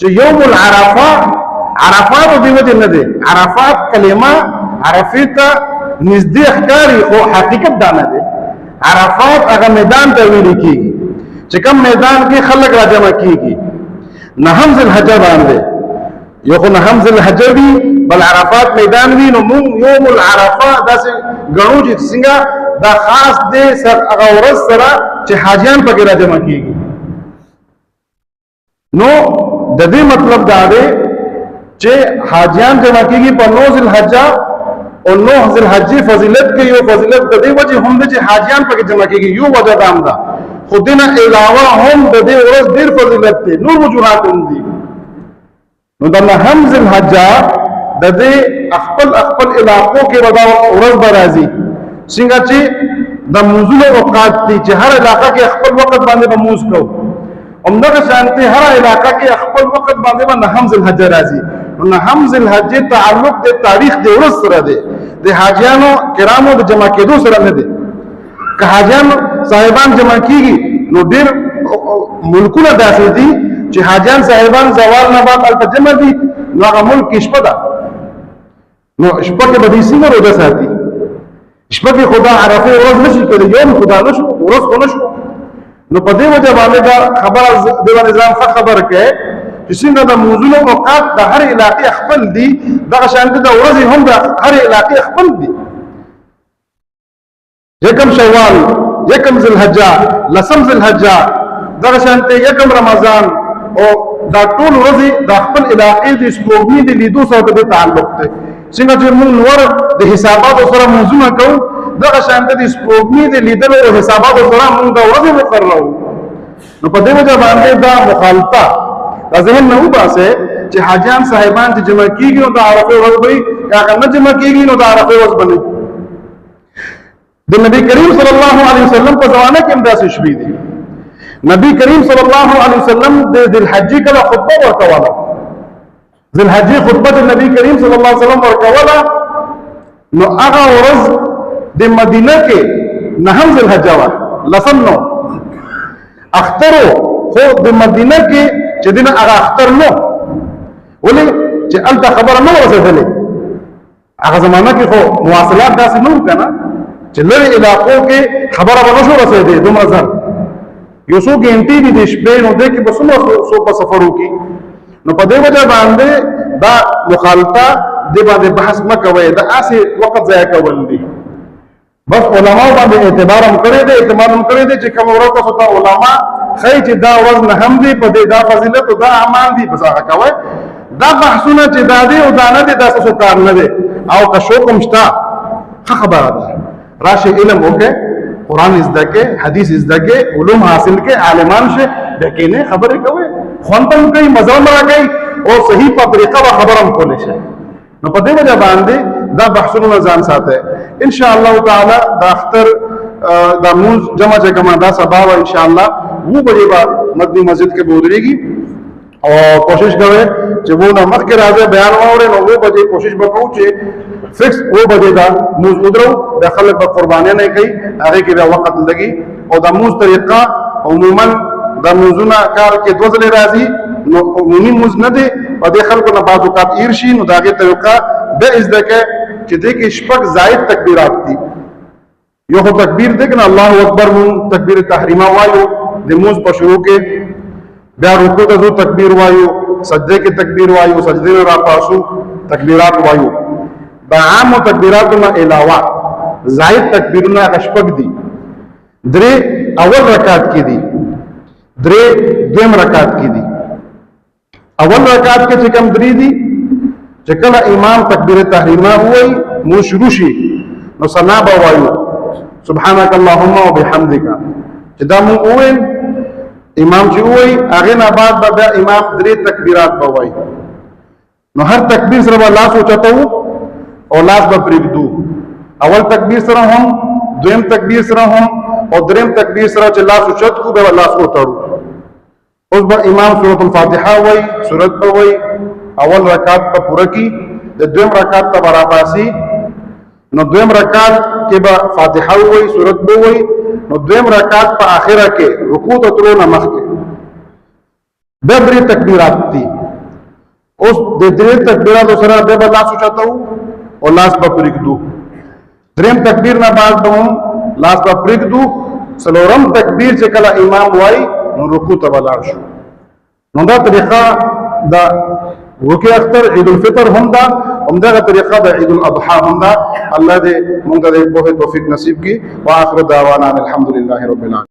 چې یوم العرفه عرفات دی وجه نه دی عرفات کلمه عرفه ته نږدې ښکاري خو حقیقت دا نه دی عرفات هغه میدان ته ویل کیږي چې کوم میدان کې خلک راجمع کیږي نهم ذی الحجه باندې یو خو نهم ذی الحجه وی بل عرفات میدان وی نو یوم العرفه داسې غنو چې څنګه دا خاص دی سر هغه ورځ سره چې حاجیان پکې راجمع کیږي نو د دې مطلب دا دی چې حاجیان جمع کیږي په 9 ذی الحجه او 9 ذی الحجه فضیلت کې یو فضیلت د دې وجه هم چې حاجیان پکې جمع کیږي یو وجه دام ده خودینه علاوه هم د دې ورځ ډیر فضیلت دي نور وجوهات هم دي نو د نهم ذی الحجه د دې خپل علاقو کې ودا ورځ برازي څنګه چې د موزله اوقات دي چې هر علاقه کې خپل وخت باندې بموز کو همدغه شانتي هر علاقه کې خپل وخت باندې نهم ذی الحجه راځي نهم ذی الحجه تعلق د تاریخ د ورځ سره دی د حاجیانو کرامو د جمع کېدو سره نه دی که حاجیان صاحبان جمع کیږي نو ډیر ملکونه داسې دي چې حاجیان صاحبان زوال نه بعد البته جمع دي نو هغه ملک شپه ده نو شپه کې به دې څنګه روزه ساتي شپه کې خدا عرفه ورځ نشي کېدی یوم خدا نشو ورځ خو نشو نو په دې وجه باندې دا خبره د نظام خبر کې چې څنګه د موضوع اوقات د هر علاقې خپل دي دغه شانته د ورځې هم د هر علاقې خپل دي یکم شوال یکم ذی الحجه لسم ذی الحجه دغه شانته یکم رمضان او دا ټول ورځې د خپل علاقې د سپوږمۍ د لیدو سره د تعلق دی څنګه چې موږ نور د حساباتو سره موضوع کوو دغه شانته د سپوږمۍ د لیدلو او حساباتو سره موږ د ورځې مقررو نو په دې وجه باندې دا مخالفه دا ذهن نه وباسه چې حاجیان صاحبان چې جمع کیږي نو د عرفه ورځ به هغه نه جمع کیږي نو د عرفه ورځ باندې د نبی کریم صلی الله علیه وسلم په زمانه کې هم داسې شوي دي نبی کریم صلی الله علیه وسلم د ذی الحجې کله خطبه ورکوله ذی الحجې خطبه د نبی کریم صلی الله علیه وسلم ورکوله نو هغه ورځ د مدینه کې نهم ذی الحجه وه لسم نو اخترو خو د مدینه کې چې دینه هغه اختر نو ولې چې الته خبره نه ورسېدلې هغه زمانه کې خو مواصلات داسې نه وو کنه چې لري علاقو کې خبره به نشو رسېدې دومره زر یو څو ګنټې دي د شپې نو دې کې به څومره په سفر وکړي نو په دې وجه باندې دا مخالفه دې باندې بحث مه کوئ دا اسې وخت ضایع کول دي بس علماء باندې اعتبار هم کړی دی چې کوم ورځ تاسو ته علما خی چې دا ورځ نه هم دی په دې دا فضیلت او دا اعمال دي بس هغه کوئ دا بحثونه چې دا دی او دا نه دی دا څه کار نه دی او که شوق هم شته ښه خبره ده راشه علم وکړه قرآن زده کې حدیث زده کې علوم حاصل کې عالمان شه دکې نه خبرې کوي خوند هم کوي مزه هم راکوي او صحیح په طریقه به خبره هم کولی شي نو په دې وجه باندې دا بحثونه ځان ساته ان شاء الله تعالی دا اختر دا موز جمع جمع دا سبا و ان شاء الله وہ بجے با مدنی مسجد کے بودری کی اور کوشش کرے کہ وہ نمک کے راځي بیان وره نو وہ بجے کوشش وکړو چې فکس وہ بجے دا موز ودرو داخل په قرباني نه کوي هغه کې وخت لګي او دا موز طریقه عموما دا موزونه کار کې دوزل راځي نو عمومي موز نه دي په دې خلکو نه بعض وخت ایرشي نو داګه طریقه به ازدکه چې دې کې شپږ زائد تکبیرات دي یو تکبیر دې کنه الله اکبر مون تکبیر تحریمه وایو د موز په شروع کې بیا رکوع ته تکبیر وایو سجده کې تکبیر وایو سجده را پاسو تکبیرات وایو دا عام تکبیراتونه علاوه زائد تکبیرونه شپږ دي درې اول رکعت کې دي درې دویم رکعت کې دي اول رکعت کې چې کوم درې دي چې کله امام تکبیر تحریمه وایي مو شروع شي نو ثنا به وایو سبحانك اللهم وبحمدك چې دا مو وایي امام چې وایي هغه نه بعد به امام درې تکبیرات به وایي نو هر تکبیر سره لاس اوچتو او لاس به پرېږدو اول تکبیر سره هم دویم تکبیر سره هم او دریم تکبیر سره چې لاس اوچت کو به لاس وتړو اوس به امام سورۃ الفاتحه وایي سورۃ به وایي اول رکعت په پوره کی د دویم رکعت ته برابرسي نو دویم رکعت کې به فاتحه وایي سورۃ به وایي نو دویم رکعت په اخره کې رکوع ته تلو نه مخکې به درې تکبیرات دي اوس د درې تکبیراتو سره بیا به لاس اوچتو او لاس به پرېږدو. دریم تکبیر نه بعد به هم لاس به پرېږدو. څلورم تکبیر چې کله امام وایي نو رکوع ته به لاړ شو. نو دا طریقه د وکي اختر عید الفطر هم دا، همدغه طریقه د عید الاضحى هم دا. الله دې موږ ته د پوهې توفیق نصیب کړي. واخر دعوانا الحمد لله رب العالمین.